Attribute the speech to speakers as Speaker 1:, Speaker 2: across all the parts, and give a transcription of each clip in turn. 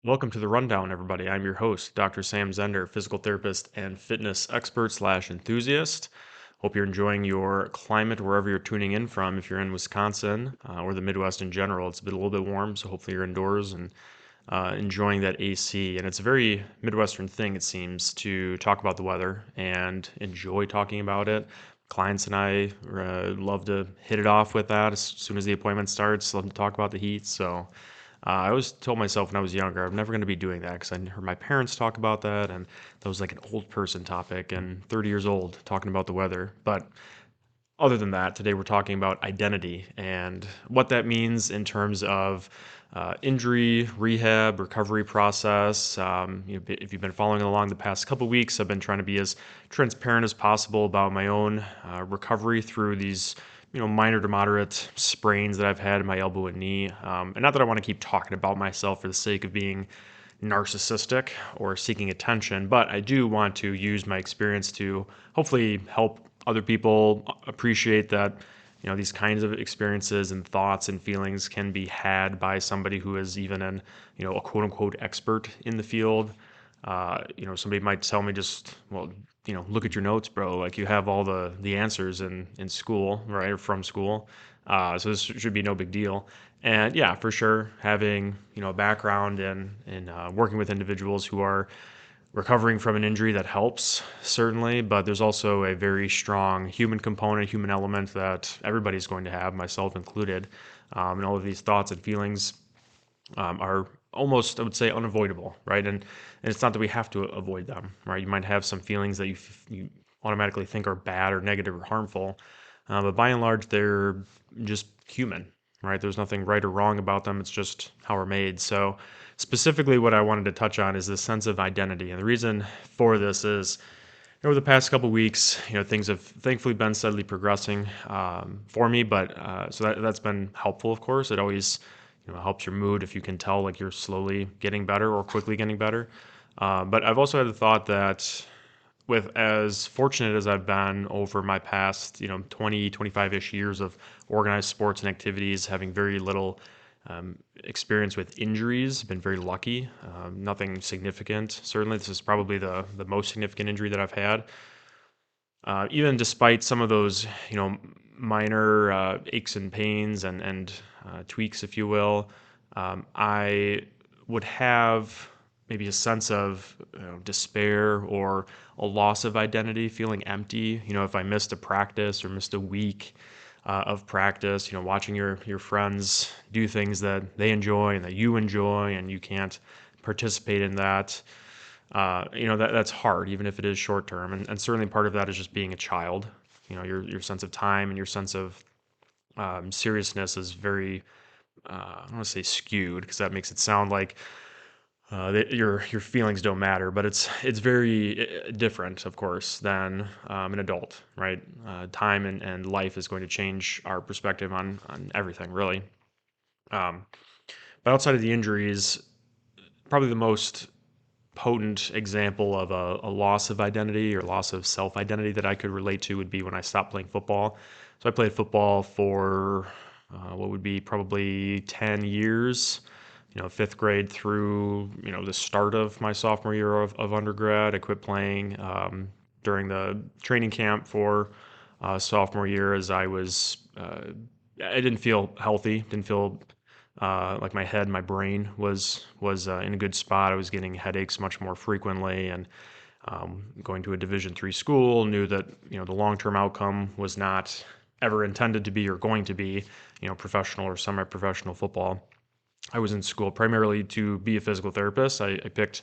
Speaker 1: Welcome to the Rundown, everybody. I'm your host, Dr. Sam Zender, physical therapist and fitness expert slash enthusiast. Hope you're enjoying your climate wherever you're tuning in from. If you're in Wisconsin or the Midwest in general, it's been a little bit warm, so hopefully you're indoors and enjoying that AC. And it's a very Midwestern thing, it seems, to talk about the weather and enjoy talking about it. Clients and I love to hit it off with that as soon as the appointment starts. Love to talk about the heat. So I always told myself when I was younger, I'm never going to be doing that because I heard my parents talk about that, and that was like an old person topic, and 30 years old talking about the weather. But other than that, today we're talking about identity and what that means in terms of injury, rehab, recovery process. If you've been following along the past couple weeks, I've been trying to be as transparent as possible about my own recovery through these, minor to moderate sprains that I've had in my elbow and knee. And not that I want to keep talking about myself for the sake of being narcissistic or seeking attention, but I do want to use my experience to hopefully help other people appreciate that these kinds of experiences and thoughts and feelings can be had by somebody who is even an a quote unquote expert in the field. Somebody might tell me just, well, look at your notes, bro, like you have all the answers in school, right, or from school. So this should be no big deal. And yeah, for sure, having a background in working with individuals who are recovering from an injury, that helps certainly, but there's also a very strong human component, human element that everybody's going to have, myself included. And all of these thoughts and feelings are almost, I would say, unavoidable, right? And it's not that we have to avoid them, right? You might have some feelings that you automatically think are bad or negative or harmful, but by and large, they're just human, right? There's nothing right or wrong about them. It's just how we're made. So, specifically, what I wanted to touch on is this sense of identity, and the reason for this is over the past couple weeks, things have thankfully been steadily progressing for me, but so that's been helpful. Of course, it always helps your mood if you can tell like you're slowly getting better or quickly getting better. But I've also had the thought that with as fortunate as I've been over my past 20, 25-ish years of organized sports and activities, having very little experience with injuries, been very lucky. Nothing significant. Certainly, this is probably the most significant injury that I've had. Even despite some of those, minor aches and pains and tweaks, if you will, I would have maybe a sense of despair or a loss of identity, feeling empty. If I missed a practice or missed a week of practice, watching your friends do things that they enjoy and that you enjoy, and you can't participate in that. That's hard, even if it is short term, and certainly part of that is just being a child. Your sense of time and your sense of seriousness is very I don't want to say skewed because that makes it sound like that your feelings don't matter, but it's very different, of course, than an adult, right? Time and life is going to change our perspective on everything, really. Um, but outside of the injuries, probably the most potent example of a loss of identity or loss of self identity that I could relate to would be when I stopped playing football. So I played football for what would be probably 10 years, fifth grade through, the start of my sophomore year of undergrad. I quit playing during the training camp for sophomore year as I didn't feel healthy, didn't feel like my head, my brain was in a good spot. I was getting headaches much more frequently, and going to a Division III school, knew that the long term outcome was not ever intended to be or going to be professional or semi-professional football. I was in school primarily to be a physical therapist. I picked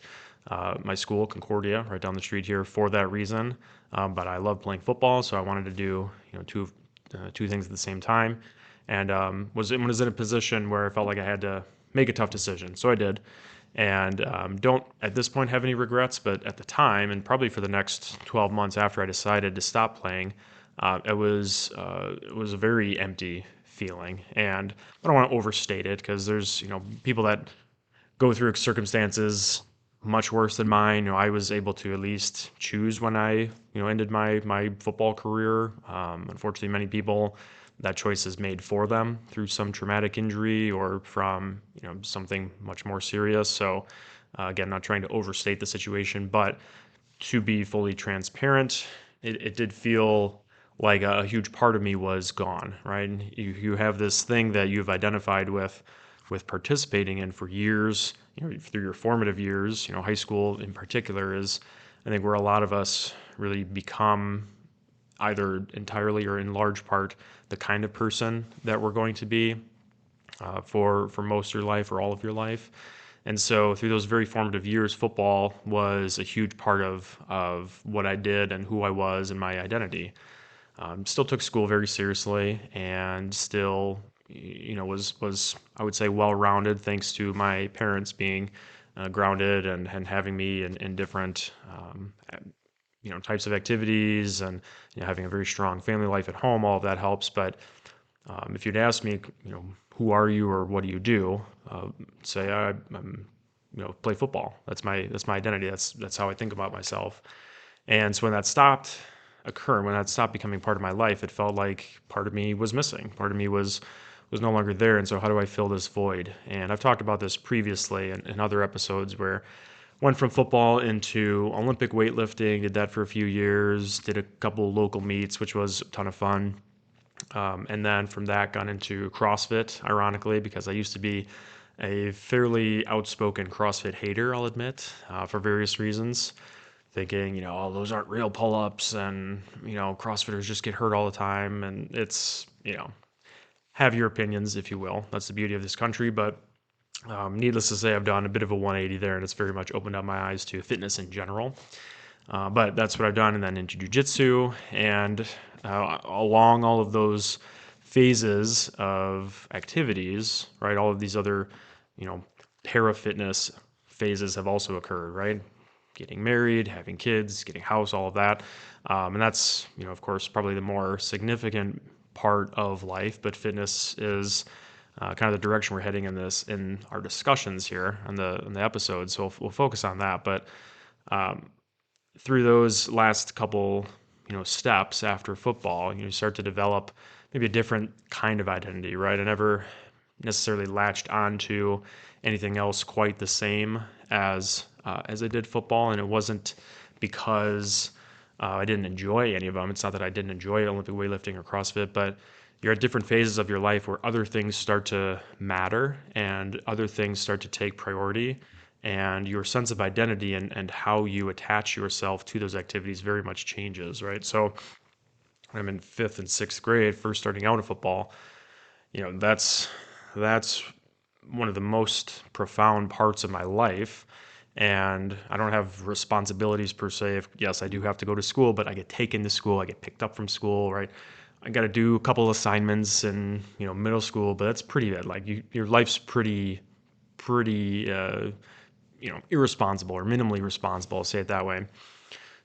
Speaker 1: my school, Concordia, right down the street here, for that reason. But I love playing football, so I wanted to do two things at the same time, and was in a position where I felt like I had to make a tough decision. So I did, and don't at this point have any regrets. But at the time, and probably for the next 12 months after I decided to stop playing, it was a very empty feeling, and I don't want to overstate it because there's people that go through circumstances much worse than mine. I was able to at least choose when I ended my football career. Unfortunately, many people that choice is made for them through some traumatic injury or from something much more serious. So again, not trying to overstate the situation, but to be fully transparent, it did feel like a huge part of me was gone, right? And you have this thing that you've identified with participating in for years, through your formative years, high school in particular is, I think, where a lot of us really become either entirely or in large part the kind of person that we're going to be for most of your life or all of your life. And so through those very formative years, football was a huge part of what I did and who I was and my identity. Still took school very seriously and still, was I would say well-rounded thanks to my parents being grounded and having me in different types of activities and having a very strong family life at home. All of that helps. But if you'd ask me, who are you or what do you do? Say I'm, play football. That's my identity. That's how I think about myself. And so when that stopped occurring, when that stopped becoming part of my life, it felt like part of me was missing. Part of me was no longer there. And so how do I fill this void? And I've talked about this previously in other episodes where went from football into Olympic weightlifting, did that for a few years, did a couple local meets, which was a ton of fun. And then from that got into CrossFit, ironically, because I used to be a fairly outspoken CrossFit hater, I'll admit, for various reasons. Thinking, oh, those aren't real pull-ups and, CrossFitters just get hurt all the time. And it's, have your opinions, if you will. That's the beauty of this country. But needless to say, I've done a bit of a 180 there, and it's very much opened up my eyes to fitness in general. But that's what I've done, and then into jiu-jitsu, and along all of those phases of activities, right? All of these other, para-fitness phases have also occurred, right? Getting married, having kids, getting a house, all of that, and that's, of course, probably the more significant part of life. But fitness is kind of the direction we're heading in our discussions here in the episode. So we'll focus on that. But through those last couple, steps after football, you start to develop maybe a different kind of identity, right? I never necessarily latched onto anything else quite the same as I did football, and it wasn't because I didn't enjoy any of them. It's not that I didn't enjoy Olympic weightlifting or CrossFit, but you're at different phases of your life where other things start to matter and other things start to take priority, and your sense of identity and how you attach yourself to those activities very much changes, right? So I'm in 5th and 6th grade, first starting out in football. That's one of the most profound parts of my life. And I don't have responsibilities per se. Yes, I do have to go to school, but I get taken to school. I get picked up from school, right? I got to do a couple assignments in middle school, but that's pretty bad. Like your life's pretty irresponsible or minimally responsible. I'll say it that way.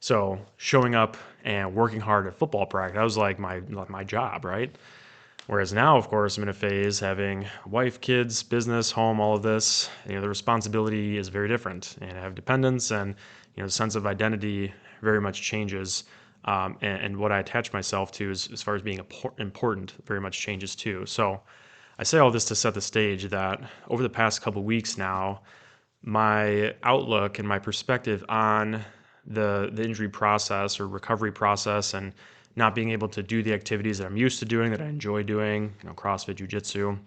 Speaker 1: So showing up and working hard at football practice, that was like my job, right? Whereas now, of course, I'm in a phase having wife, kids, business, home, all of this. The responsibility is very different, and I have dependents, and the sense of identity very much changes. And what I attach myself to, as far as being important, very much changes too. So I say all this to set the stage that over the past couple weeks now, my outlook and my perspective on the injury process or recovery process and not being able to do the activities that I'm used to doing, that I enjoy doing, CrossFit, jiu-jitsu.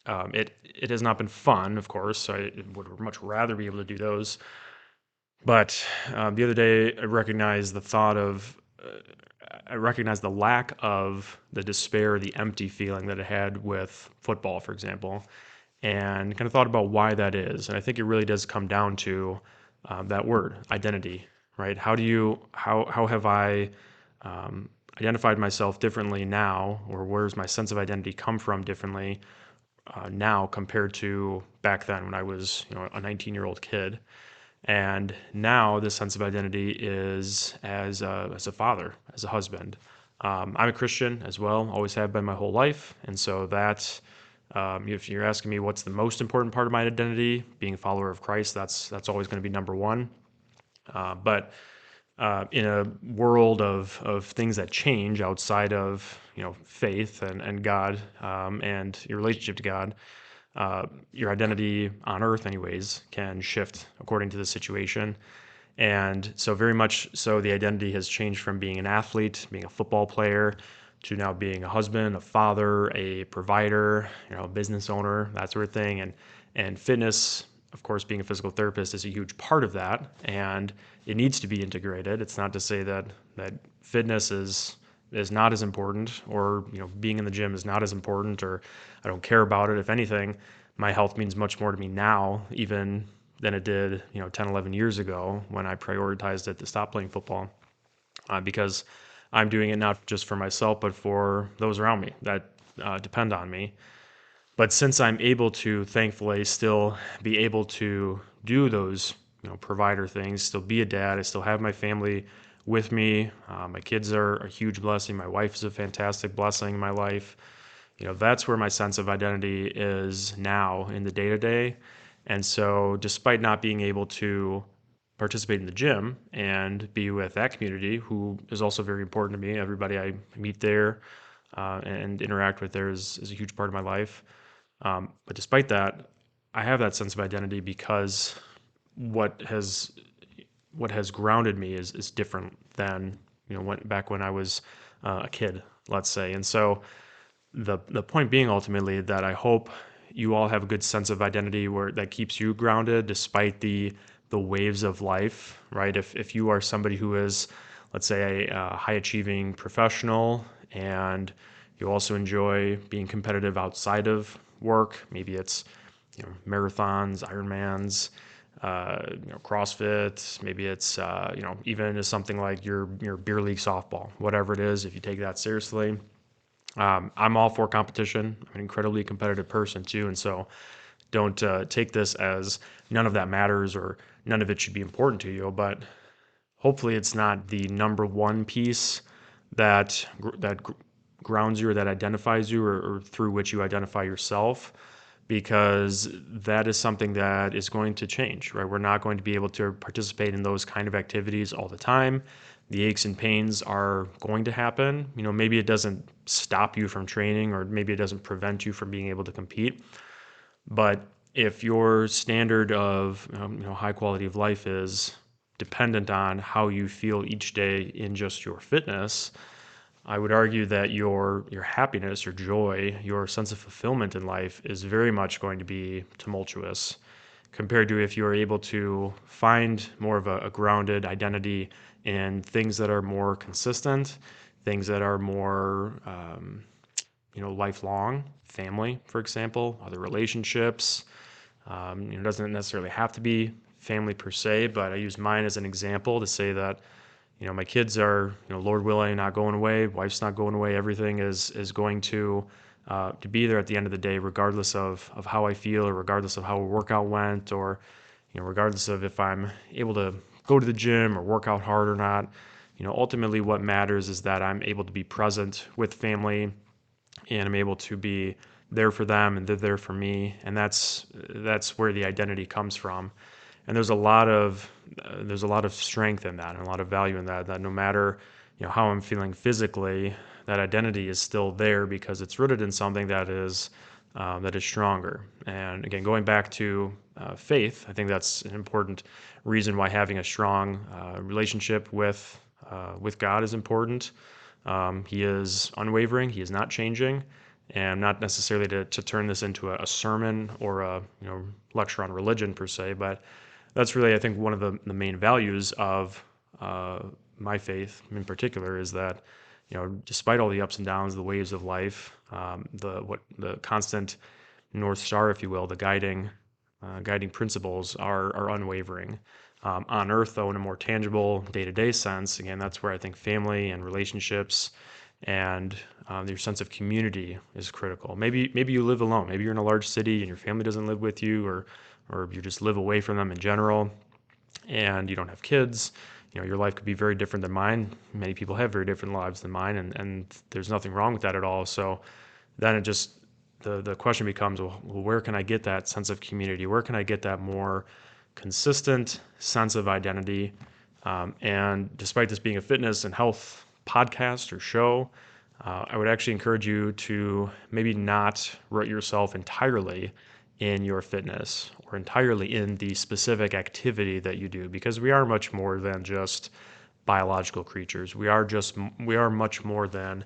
Speaker 1: It has not been fun, of course. I would much rather be able to do those. But the other day, I recognized I recognized the lack of the despair, the empty feeling that I had with football, for example, and kind of thought about why that is. And I think it really does come down to that word, identity, right? How have I identified myself differently now, or where's my sense of identity come from differently now compared to back then when I was, a 19-year-old kid. And now this sense of identity is as a father, as a husband. I'm a Christian as well, always have been my whole life. And so that, if you're asking me what's the most important part of my identity, being a follower of Christ, that's always going to be number one. But in a world of things that change outside of faith and God, and your relationship to God, your identity on earth anyways can shift according to the situation. And so very much so the identity has changed from being an athlete, being a football player, to now being a husband, a father, a provider, a business owner, that sort of thing. And fitness, of course, being a physical therapist is a huge part of that, and it needs to be integrated. It's not to say that fitness is not as important, or being in the gym is not as important, or I don't care about it. If anything, my health means much more to me now even than it did 10, 11 years ago when I prioritized it to stop playing football, because I'm doing it not just for myself but for those around me that depend on me. But since I'm able to, thankfully, still be able to do those, provider things, still be a dad, I still have my family with me. My kids are a huge blessing. My wife is a fantastic blessing in my life. That's where my sense of identity is now in the day to day. And so, despite not being able to participate in the gym and be with that community, who is also very important to me, everybody I meet there and interact with there is a huge part of my life. But despite that, I have that sense of identity because what has what has grounded me is different than back when I was a kid, let's say. And so the point being ultimately that I hope you all have a good sense of identity where that keeps you grounded despite the waves of life, right? If you are somebody who is, let's say, a high achieving professional, and you also enjoy being competitive outside of work, maybe it's marathons, Ironmans, CrossFit, maybe it's even as something like your beer league softball, whatever it is. If you take that seriously, I'm all for competition. I'm an incredibly competitive person too, and so don't take this as none of that matters or none of it should be important to you. But hopefully, it's not the number one piece that grounds you or that identifies you, or through which you identify yourself, because that is something that is going to change, right? We're not going to be able to participate in those kind of activities all the time. The aches and pains are going to happen. Maybe it doesn't stop you from training, or maybe it doesn't prevent you from being able to compete. But if your standard of high quality of life is dependent on how you feel each day in just your fitness, I would argue that your happiness, your joy, your sense of fulfillment in life is very much going to be tumultuous compared to if you are able to find more of a grounded identity in things that are more consistent, things that are more lifelong, family, for example, other relationships. It doesn't necessarily have to be family per se, but I use mine as an example to say that my kids are, Lord willing, not going away. Wife's not going away. Everything is going to be there at the end of the day, regardless of how I feel, or regardless of how a workout went, or regardless of if I'm able to go to the gym or work out hard or not. Ultimately, what matters is that I'm able to be present with family, and I'm able to be there for them, and they're there for me, and that's where the identity comes from. And there's a lot of strength in that, and a lot of value in that. That no matter how I'm feeling physically, that identity is still there because it's rooted in something that is stronger. And again, going back to faith, I think that's an important reason why having a strong relationship with God is important. He is unwavering. He is not changing, and not necessarily to turn this into a sermon or a lecture on religion per se, but that's really, I think, one of the main values of my faith in particular, is that despite all the ups and downs, the waves of life, the constant North Star, if you will, the guiding principles are unwavering. On earth, though, in a more tangible day-to-day sense, again, that's where I think family and relationships and your sense of community is critical. Maybe you live alone. Maybe you're in a large city and your family doesn't live with you, or you just live away from them in general, and you don't have kids. Your life could be very different than mine. Many people have very different lives than mine, and there's nothing wrong with that at all. So then it just the question becomes, well, where can I get that sense of community? Where can I get that more consistent sense of identity And despite this being a fitness and health podcast or show, I would actually encourage you to maybe not root yourself entirely in your fitness or entirely in the specific activity that you do, because we are much more than just biological creatures. We are much more than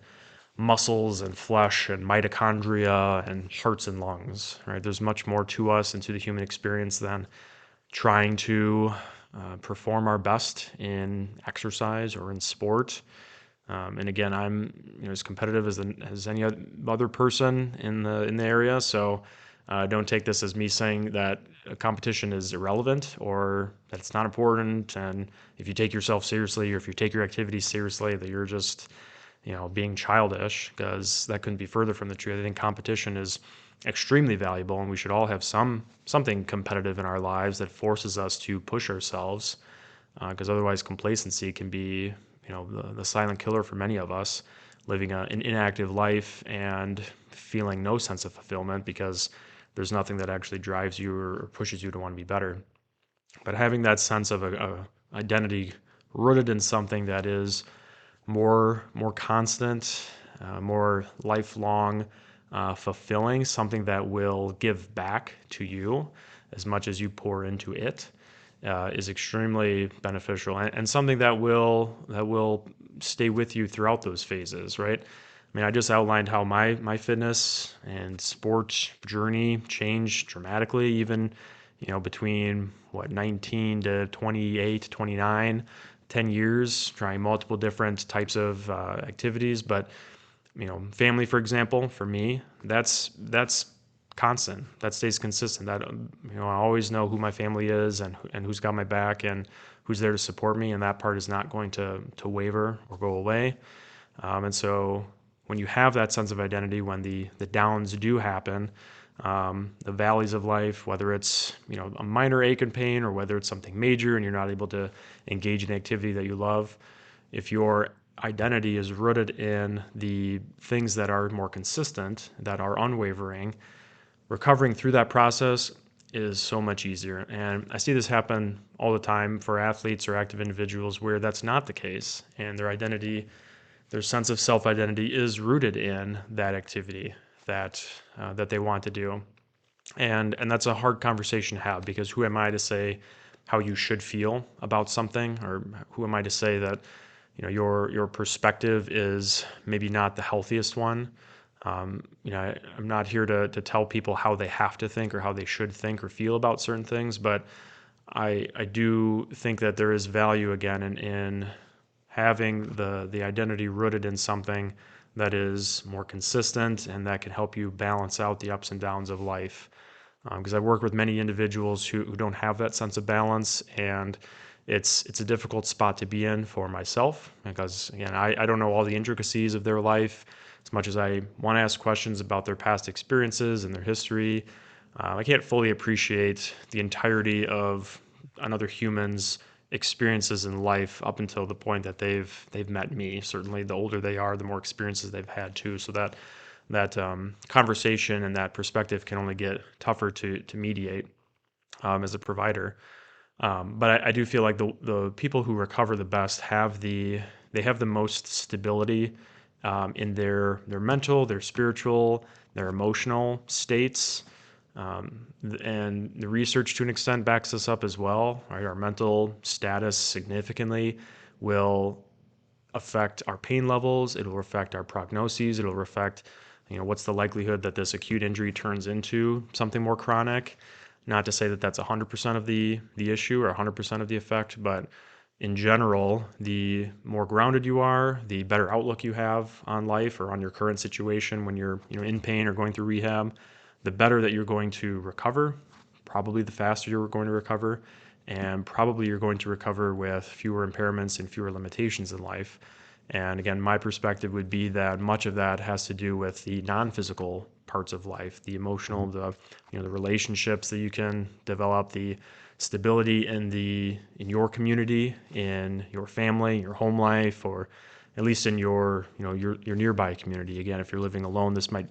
Speaker 1: muscles and flesh and mitochondria and hearts and lungs, right? There's much more to us and to the human experience than trying to perform our best in exercise or in sport. And again, I'm as competitive as any other person in the area. So don't take this as me saying that a competition is irrelevant or that it's not important. And if you take yourself seriously or if you take your activities seriously, that you're just being childish, because that couldn't be further from the truth. I think competition is extremely valuable, and we should all have something competitive in our lives that forces us to push ourselves, because otherwise complacency can be the silent killer for many of us, living an inactive life and feeling no sense of fulfillment because there's nothing that actually drives you or pushes you to want to be better. But having that sense of a identity rooted in something that is more constant, more lifelong, fulfilling, something that will give back to you as much as you pour into it, is extremely beneficial, and something that will stay with you throughout those phases, right? I mean, I just outlined how my fitness and sport journey changed dramatically, even between 19 to 28, 29, 10 years, trying multiple different types of activities. But family, for example, for me, that's constant. That stays consistent. That I always know who my family is and who's got my back and who's there to support me, and that part is not going to waver or go away. And so when you have that sense of identity, when the downs do happen, the valleys of life, whether it's a minor ache and pain or whether it's something major and you're not able to engage in activity that you love, if your identity is rooted in the things that are more consistent, that are unwavering, recovering through that process is so much easier. And I see this happen all the time for athletes or active individuals where that's not the case, and their sense of self-identity is rooted in that activity that they want to do. And that's a hard conversation to have, because who am I to say how you should feel about something, or who am I to say that your perspective is maybe not the healthiest one? I'm not here to tell people how they have to think or how they should think or feel about certain things, but I do think that there is value again in having the identity rooted in something that is more consistent and that can help you balance out the ups and downs of life. Because I've worked with many individuals who don't have that sense of balance, and it's a difficult spot to be in for myself, because again, I don't know all the intricacies of their life. As much as I want to ask questions about their past experiences and their history, I can't fully appreciate the entirety of another human's experiences in life up until the point that they've met me. Certainly, the older they are, the more experiences they've had too. So that conversation and that perspective can only get tougher to mediate as a provider. But I do feel like the people who recover the best they have the most stability in their mental, their spiritual, their emotional states. And the research to an extent backs this up as well, right? Our mental status significantly will affect our pain levels. It'll affect our prognoses. It'll affect, what's the likelihood that this acute injury turns into something more chronic. Not to say that that's 100% of the issue or 100% of the effect, but in general, the more grounded you are, the better outlook you have on life or on your current situation when you're in pain or going through rehab, the better that you're going to recover, probably the faster you're going to recover, and probably you're going to recover with fewer impairments and fewer limitations in life. And again, my perspective would be that much of that has to do with the non-physical parts of life, the emotional, the relationships that you can develop, the stability in your community, in your family, your home life, or at least in your nearby community. Again, if you're living alone, this might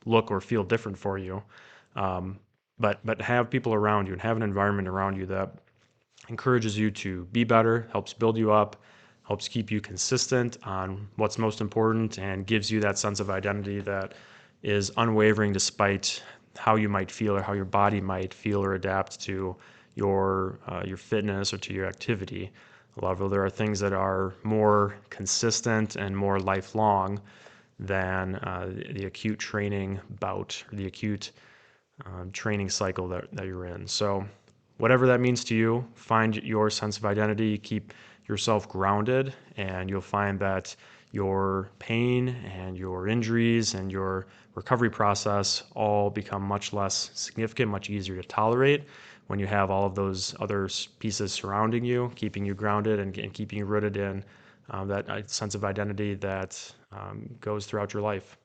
Speaker 1: look or feel different for you, but have people around you and have an environment around you that encourages you to be better, helps build you up, helps keep you consistent on what's most important, and gives you that sense of identity that is unwavering despite how you might feel or how your body might feel or adapt to your fitness or to your activity. However, there are things that are more consistent and more lifelong than the acute training bout or the acute training cycle that you're in. So, whatever that means to you, find your sense of identity, keep yourself grounded, and you'll find that your pain and your injuries and your recovery process all become much less significant, much easier to tolerate when you have all of those other pieces surrounding you, keeping you grounded and keeping you rooted in that sense of identity that goes throughout your life.